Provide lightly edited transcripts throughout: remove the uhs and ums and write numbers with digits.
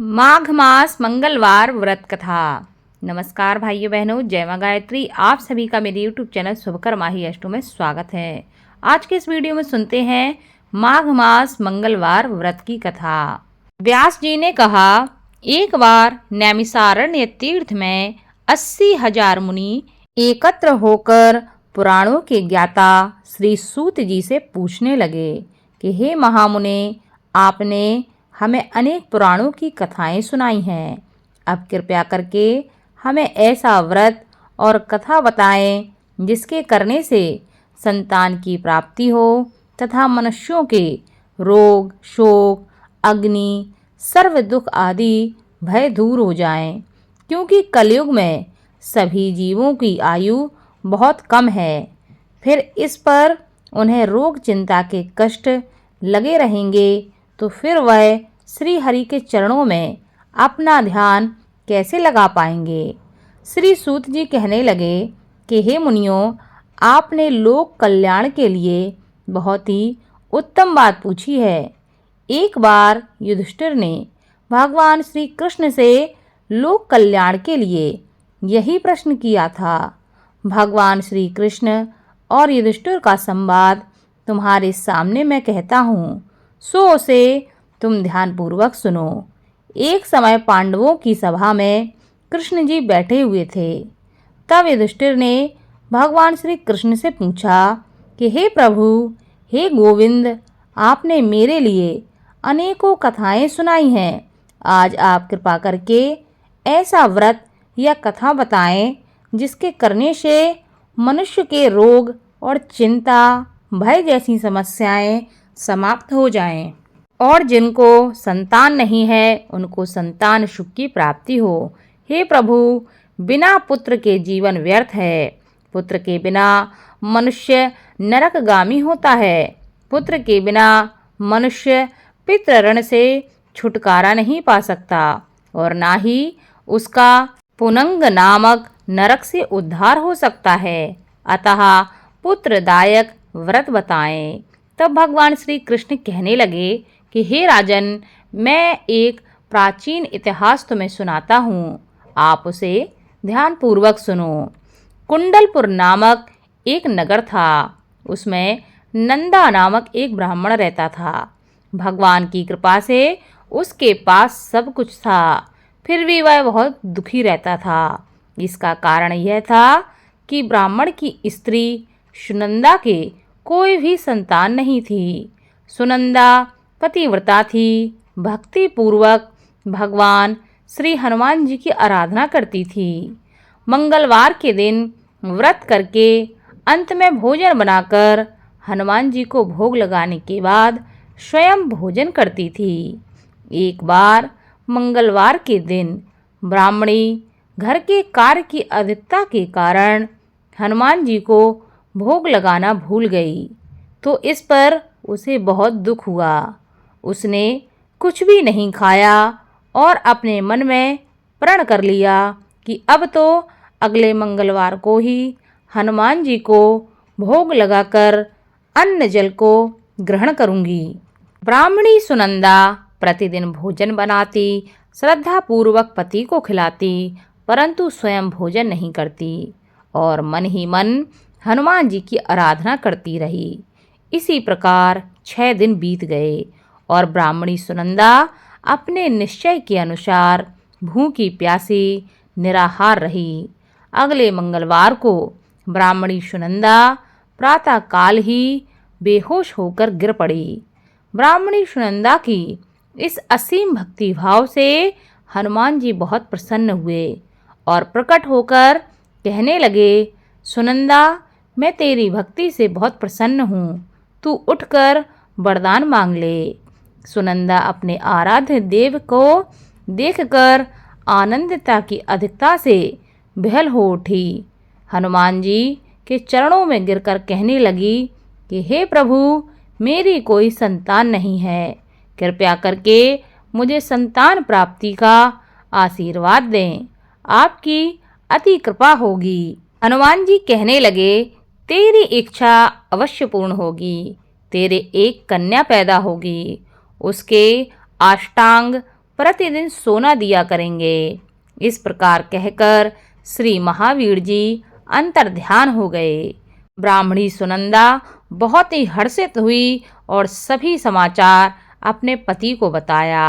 माघ मास मंगलवार व्रत कथा। नमस्कार भाइयों बहनों, जय मां गायत्री। आप सभी का मेरे यूट्यूब चैनल शुभकर्मा ही अष्टो में स्वागत है। आज के इस वीडियो में सुनते हैं माघ मास मंगलवार व्रत की कथा। व्यास जी ने कहा, एक बार नैमिषारण्य तीर्थ में 80,000 मुनि एकत्र होकर पुराणों के ज्ञाता श्री सूत जी से पूछने लगे कि हे महामुने, आपने हमें अनेक पुराणों की कथाएं सुनाई हैं। अब कृपया करके हमें ऐसा व्रत और कथा बताएं जिसके करने से संतान की प्राप्ति हो तथा मनुष्यों के रोग, शोक, अग्नि, सर्व दुख आदि भय दूर हो जाएं। क्योंकि कलयुग में सभी जीवों की आयु बहुत कम है। फिर इस पर उन्हें रोग चिंता के कष्ट लगे रहेंगे तो फिर वह श्री हरि के चरणों में अपना ध्यान कैसे लगा पाएंगे। श्री सूत जी कहने लगे कि हे मुनियों, आपने लोक कल्याण के लिए बहुत ही उत्तम बात पूछी है। एक बार युधिष्ठिर ने भगवान श्री कृष्ण से लोक कल्याण के लिए यही प्रश्न किया था। भगवान श्री कृष्ण और युधिष्ठिर का संवाद तुम्हारे सामने मैं कहता हूँ, सो उसे तुम ध्यानपूर्वक सुनो। एक समय पांडवों की सभा में कृष्ण जी बैठे हुए थे। तब युधिष्ठिर ने भगवान श्री कृष्ण से पूछा कि हे प्रभु, हे गोविंद, आपने मेरे लिए अनेकों कथाएं सुनाई हैं। आज आप कृपा करके ऐसा व्रत या कथा बताएं जिसके करने से मनुष्य के रोग और चिंता, भय जैसी समस्याएं समाप्त हो जाएं और जिनको संतान नहीं है उनको संतान सुख की प्राप्ति हो। हे प्रभु, बिना पुत्र के जीवन व्यर्थ है। पुत्र के बिना मनुष्य नरकगामी होता है। पुत्र के बिना मनुष्य पितृ से छुटकारा नहीं पा सकता और ना ही उसका पुनंग नामक नरक से उद्धार हो सकता है। अतः पुत्रदायक व्रत बताएं। तब भगवान श्री कृष्ण कहने लगे कि हे राजन, मैं एक प्राचीन इतिहास तुम्हें सुनाता हूँ, आप उसे ध्यानपूर्वक सुनो। कुंडलपुर नामक एक नगर था। उसमें नंदा नामक एक ब्राह्मण रहता था। भगवान की कृपा से उसके पास सब कुछ था, फिर भी वह बहुत दुखी रहता था। इसका कारण यह था कि ब्राह्मण की स्त्री सुनंदा के कोई भी संतान नहीं थी। सुनंदा पतिव्रता थी, भक्ति पूर्वक भगवान श्री हनुमान जी की आराधना करती थी। मंगलवार के दिन व्रत करके अंत में भोजन बनाकर हनुमान जी को भोग लगाने के बाद स्वयं भोजन करती थी। एक बार मंगलवार के दिन ब्राह्मणी घर के कार्य की अधिकता के कारण हनुमान जी को भोग लगाना भूल गई, तो इस पर उसे बहुत दुख हुआ। उसने कुछ भी नहीं खाया और अपने मन में प्रण कर लिया कि अब तो अगले मंगलवार को ही हनुमान जी को भोग लगाकर अन्न जल को ग्रहण करूंगी। ब्राह्मणी सुनंदा प्रतिदिन भोजन बनाती, श्रद्धापूर्वक पति को खिलाती, परंतु स्वयं भोजन नहीं करती और मन ही मन हनुमान जी की आराधना करती रही। इसी प्रकार 6 दिन बीत गए और ब्राह्मणी सुनंदा अपने निश्चय के अनुसार भूखी प्यासी निराहार रही। अगले मंगलवार को ब्राह्मणी सुनंदा प्रातः काल ही बेहोश होकर गिर पड़ी। ब्राह्मणी सुनंदा की इस असीम भक्ति भाव से हनुमान जी बहुत प्रसन्न हुए और प्रकट होकर कहने लगे, सुनंदा, मैं तेरी भक्ति से बहुत प्रसन्न हूँ, तू उठकर वरदान मांग ले। सुनंदा अपने आराध्य देव को देखकर आनंदता की अधिकता से विह्वल हो उठी। हनुमान जी के चरणों में गिरकर कहने लगी कि हे प्रभु, मेरी कोई संतान नहीं है, कृपया करके मुझे संतान प्राप्ति का आशीर्वाद दें, आपकी अति कृपा होगी। हनुमान जी कहने लगे, तेरी इच्छा अवश्य पूर्ण होगी। तेरे एक कन्या पैदा होगी, उसके अष्टांग प्रतिदिन सोना दिया करेंगे। इस प्रकार कहकर श्री महावीर जी अंतर्ध्यान हो गए। ब्राह्मणी सुनंदा बहुत ही हर्षित हुई और सभी समाचार अपने पति को बताया।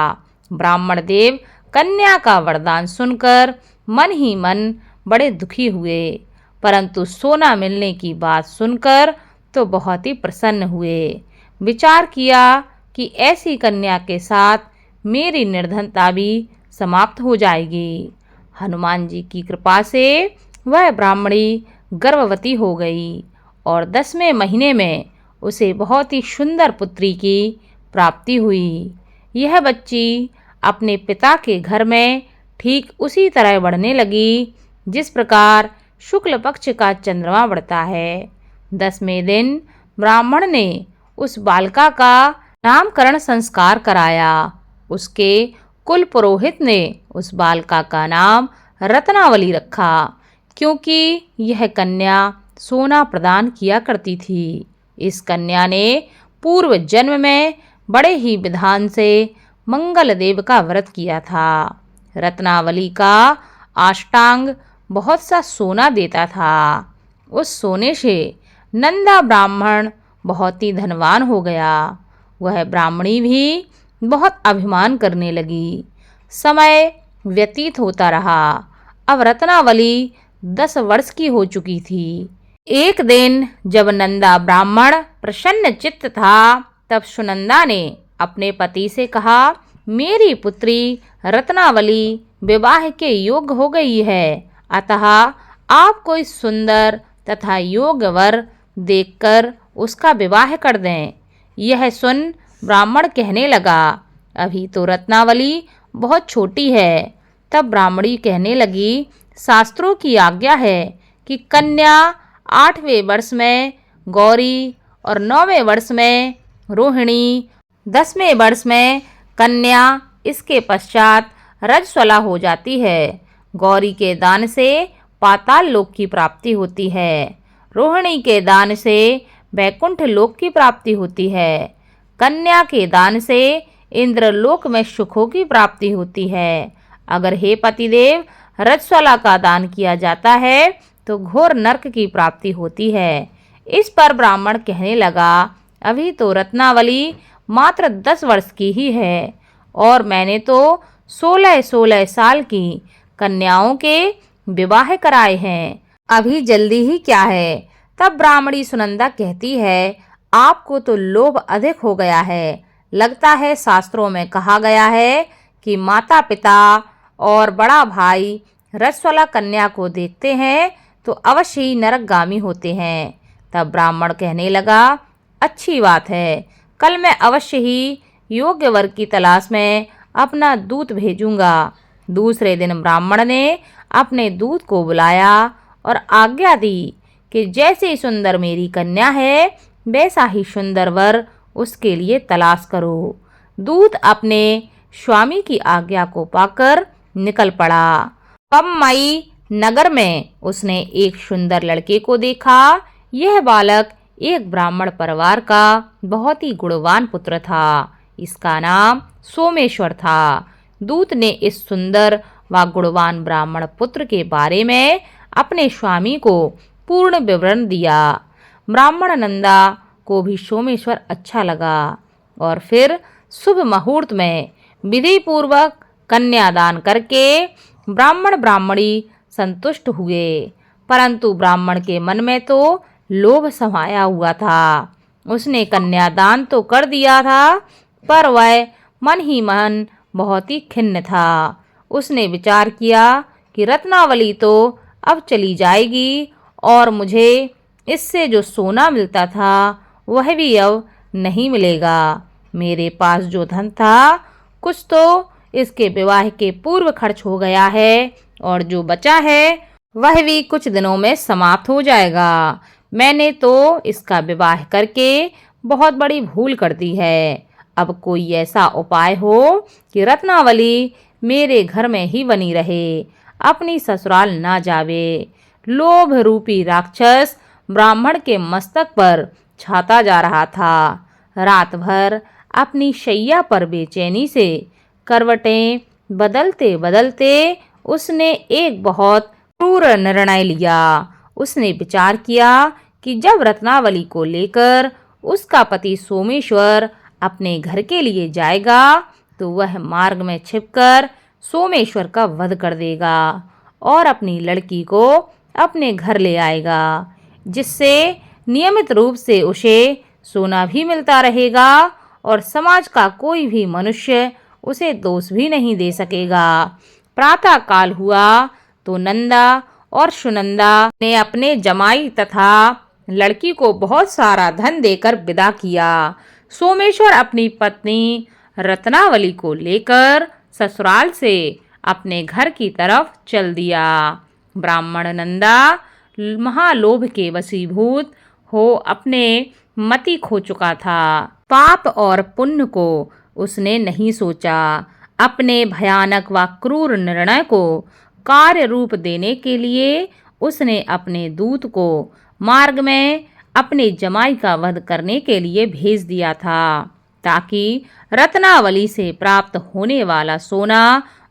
ब्राह्मण देव कन्या का वरदान सुनकर मन ही मन बड़े दुखी हुए, परंतु सोना मिलने की बात सुनकर तो बहुत ही प्रसन्न हुए। विचार किया कि ऐसी कन्या के साथ मेरी निर्धनता भी समाप्त हो जाएगी। हनुमान जी की कृपा से वह ब्राह्मणी गर्भवती हो गई और 10वें महीने में उसे बहुत ही सुंदर पुत्री की प्राप्ति हुई। यह बच्ची अपने पिता के घर में ठीक उसी तरह बढ़ने लगी जिस प्रकार शुक्ल पक्ष का चंद्रमा बढ़ता है। 10वें दिन ब्राह्मण ने उस बालिका का नामकरण संस्कार कराया। उसके कुल पुरोहित ने उस बालिका का नाम रत्नावली रखा, क्योंकि यह कन्या सोना प्रदान किया करती थी। इस कन्या ने पूर्व जन्म में बड़े ही विधान से मंगल देव का व्रत किया था। रत्नावली का अष्टांग बहुत सा सोना देता था। उस सोने से नंदा ब्राह्मण बहुत ही धनवान हो गया। वह ब्राह्मणी भी बहुत अभिमान करने लगी। समय व्यतीत होता रहा। अब रत्नावली 10 वर्ष की हो चुकी थी। एक दिन जब नंदा ब्राह्मण प्रसन्न चित्त था, तब सुनंदा ने अपने पति से कहा, मेरी पुत्री रत्नावली विवाह के योग्य हो गई है, अतः आप कोई सुंदर तथा योग्य वर देखकर उसका विवाह कर दें। यह सुन ब्राह्मण कहने लगा, अभी तो रत्नावली बहुत छोटी है। तब ब्राह्मणी कहने लगी, शास्त्रों की आज्ञा है कि कन्या 8वें वर्ष में गौरी और 9वें वर्ष में रोहिणी, 10वें वर्ष में कन्या, इसके पश्चात रजस्वला हो जाती है। गौरी के दान से पाताल लोक की प्राप्ति होती है। रोहिणी के दान से वैकुंठ लोक की प्राप्ति होती है। कन्या के दान से इंद्रलोक में सुखों की प्राप्ति होती है। अगर हे पतिदेव रजस्वला का दान किया जाता है तो घोर नरक की प्राप्ति होती है। इस पर ब्राह्मण कहने लगा, अभी तो रत्नावली मात्र 10 वर्ष की ही है और मैंने तो 16-16 साल की कन्याओं के विवाह कराए हैं, अभी जल्दी ही क्या है। तब ब्राह्मणी सुनंदा कहती है, आपको तो लोभ अधिक हो गया है। लगता है शास्त्रों में कहा गया है कि माता पिता और बड़ा भाई रजस्वला कन्या को देखते हैं तो अवश्य ही नरकगामी होते हैं। तब ब्राह्मण कहने लगा, अच्छी बात है, कल मैं अवश्य ही योग्य वर की तलाश में अपना दूत भेजूंगा। दूसरे दिन ब्राह्मण ने अपने दूत को बुलाया और आज्ञा दी कि जैसे सुंदर मेरी कन्या है वैसा ही सुंदर वर उसके लिए तलाश करो। दूत अपने स्वामी की आज्ञा को पाकर निकल पड़ा। पम्मई नगर में उसने एक सुंदर लड़के को देखा। यह बालक एक ब्राह्मण परिवार का बहुत ही गुणवान पुत्र था। इसका नाम सोमेश्वर था। दूत ने इस सुंदर व गुणवान ब्राह्मण पुत्र के बारे में अपने स्वामी को पूर्ण विवरण दिया। ब्राह्मण नंदा को भी सोमेश्वर अच्छा लगा और फिर शुभ मुहूर्त में विधि पूर्वक कन्यादान करके ब्राह्मण ब्राह्मणी संतुष्ट हुए। परंतु ब्राह्मण के मन में तो लोभ समाया हुआ था। उसने कन्यादान तो कर दिया था, पर वह मन ही मन बहुत ही खिन्न था। उसने विचार किया कि रत्नावली तो अब चली जाएगी और मुझे इससे जो सोना मिलता था वह भी अब नहीं मिलेगा। मेरे पास जो धन था कुछ तो इसके विवाह के पूर्व खर्च हो गया है और जो बचा है वह भी कुछ दिनों में समाप्त हो जाएगा। मैंने तो इसका विवाह करके बहुत बड़ी भूल कर दी है। अब कोई ऐसा उपाय हो कि रत्नावली मेरे घर में ही बनी रहे, अपनी ससुराल ना जावे। लोभ रूपी राक्षस ब्राह्मण के मस्तक पर छाता जा रहा था। रात भर अपनी शैया पर बेचैनी से करवटें बदलते बदलते उसने एक बहुत क्रूर निर्णय लिया। उसने विचार किया कि जब रत्नावली को लेकर उसका पति सोमेश्वर अपने घर के लिए जाएगा तो वह मार्ग में छिपकर सोमेश्वर का वध कर देगा और अपनी लड़की को अपने घर ले आएगा, जिससे नियमित रूप से उसे सोना भी मिलता रहेगा और समाज का कोई भी मनुष्य उसे दोष भी नहीं दे सकेगा। प्रातः काल हुआ तो नंदा और सुनंदा ने अपने जमाई तथा लड़की को बहुत सारा धन देकर विदा किया। सोमेश्वर अपनी पत्नी रत्नावली को लेकर ससुराल से अपने घर की तरफ चल दिया। ब्राह्मण नंदा महालोभ के वशीभूत हो अपने मति खो चुका था। पाप और पुण्य को उसने नहीं सोचा। अपने भयानक व क्रूर निर्णय को कार्य रूप देने के लिए उसने अपने दूत को मार्ग में अपने जमाई का वध करने के लिए भेज दिया था, ताकि रत्नावली से प्राप्त होने वाला सोना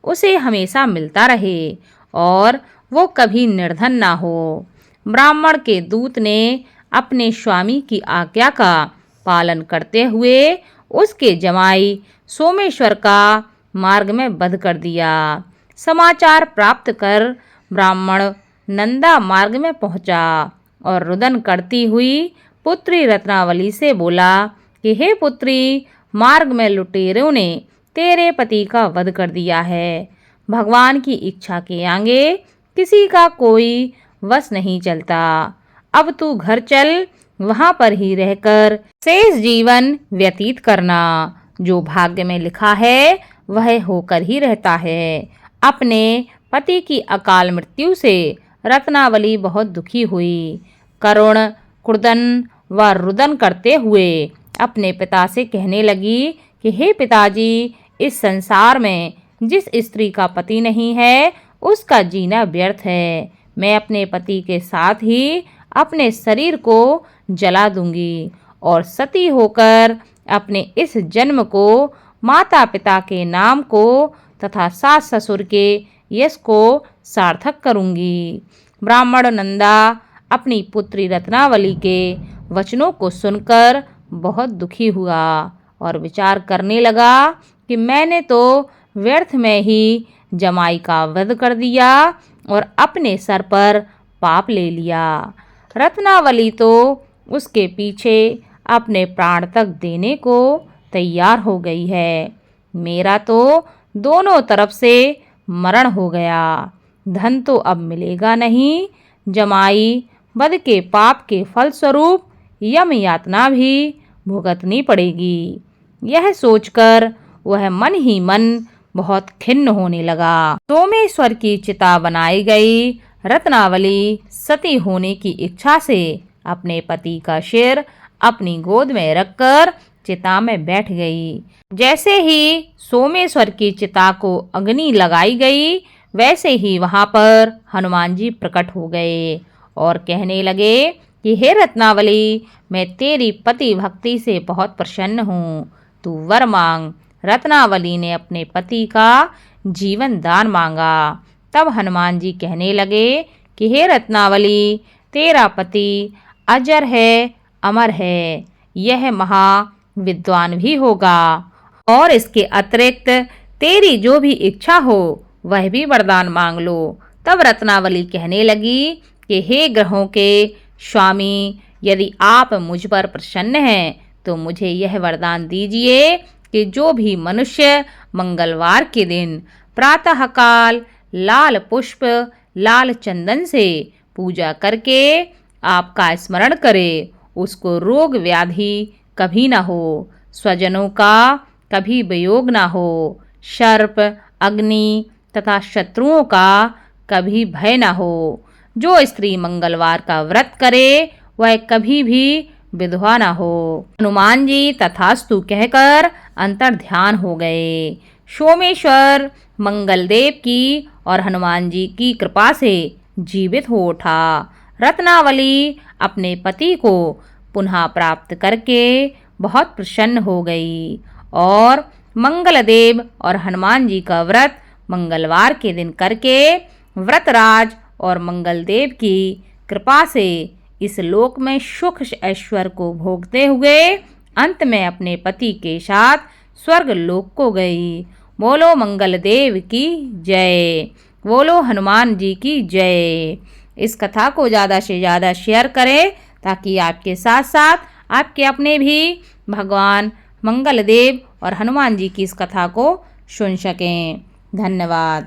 उसे हमेशा मिलता रहे और वो कभी निर्धन ना हो। ब्राह्मण के दूत ने अपने स्वामी की आज्ञा का पालन करते हुए उसके जमाई सोमेश्वर का मार्ग में वध कर दिया। समाचार प्राप्त कर ब्राह्मण नंदा मार्ग में पहुंचा और रुदन करती हुई पुत्री रत्नावली से बोला कि हे पुत्री, मार्ग में लुटेरों ने तेरे पति का वध कर दिया है। भगवान की इच्छा के आगे किसी का कोई वश नहीं चलता। अब तू घर चल, वहां पर ही रहकर शेष जीवन व्यतीत करना। जो भाग्य में लिखा है वह होकर ही रहता है। अपने पति की अकाल मृत्यु से रत्नावली बहुत दुखी हुई। करुण कुर्दन व रुदन करते हुए अपने पिता से कहने लगी कि हे पिताजी, इस संसार में जिस स्त्री का पति नहीं है उसका जीना व्यर्थ है। मैं अपने पति के साथ ही अपने शरीर को जला दूंगी और सती होकर अपने इस जन्म को, माता पिता के नाम को तथा सास ससुर के यश को सार्थक करूंगी। ब्राह्मण नंदा अपनी पुत्री रत्नावली के वचनों को सुनकर बहुत दुखी हुआ और विचार करने लगा कि मैंने तो व्यर्थ में ही जमाई का वध कर दिया और अपने सर पर पाप ले लिया। रत्नावली तो उसके पीछे अपने प्राण तक देने को तैयार हो गई है। मेरा तो दोनों तरफ से मरण हो गया। धन तो अब मिलेगा नहीं। जमाई वध के पाप के फलस्वरूप यम यातना भी भुगतनी पड़ेगी। यह सोचकर वह मन ही मन बहुत खिन्न होने लगा। सोमेश्वर की चिता बनाई गई। रत्नावली सती होने की इच्छा से अपने पति का सिर अपनी गोद में रखकर चिता में बैठ गई। जैसे ही सोमेश्वर की चिता को अग्नि लगाई गई, वैसे ही वहां पर हनुमान जी प्रकट हो गए और कहने लगे कि हे रत्नावली, मैं तेरी पति भक्ति से बहुत प्रसन्न हूँ, तू वर मांग। रत्नावली ने अपने पति का जीवन दान मांगा। तब हनुमान जी कहने लगे कि हे रत्नावली, तेरा पति अजर है, अमर है, यह महाविद्वान भी होगा और इसके अतिरिक्त तेरी जो भी इच्छा हो वह भी वरदान मांग लो। तब रत्नावली कहने लगी कि हे ग्रहों के स्वामी, यदि आप मुझ पर प्रसन्न हैं तो मुझे यह वरदान दीजिए कि जो भी मनुष्य मंगलवार के दिन प्रातःकाल लाल पुष्प लाल चंदन से पूजा करके आपका स्मरण करे, उसको रोग व्याधि कभी न हो, स्वजनों का कभी वियोग न हो, सर्प अग्नि तथा शत्रुओं का कभी भय न हो। जो स्त्री मंगलवार का व्रत करे वह कभी भी विधवा न हो। हनुमान जी तथास्तु कहकर अंतर ध्यान हो गए। सोमेश्वर मंगलदेव की और हनुमान जी की कृपा से जीवित हो उठा। रत्नावली अपने पति को पुनः प्राप्त करके बहुत प्रसन्न हो गई और मंगलदेव और हनुमान जी का व्रत मंगलवार के दिन करके व्रतराज और मंगलदेव की कृपा से इस लोक में सुख ऐश्वर्य को भोगते हुए अंत में अपने पति के साथ स्वर्ग लोक को गई। बोलो मंगलदेव की जय, बोलो हनुमान जी की जय। इस कथा को ज़्यादा से ज़्यादा शेयर करें ताकि आपके साथ साथ आपके अपने भी भगवान मंगलदेव और हनुमान जी की इस कथा को सुन सकें। धन्यवाद।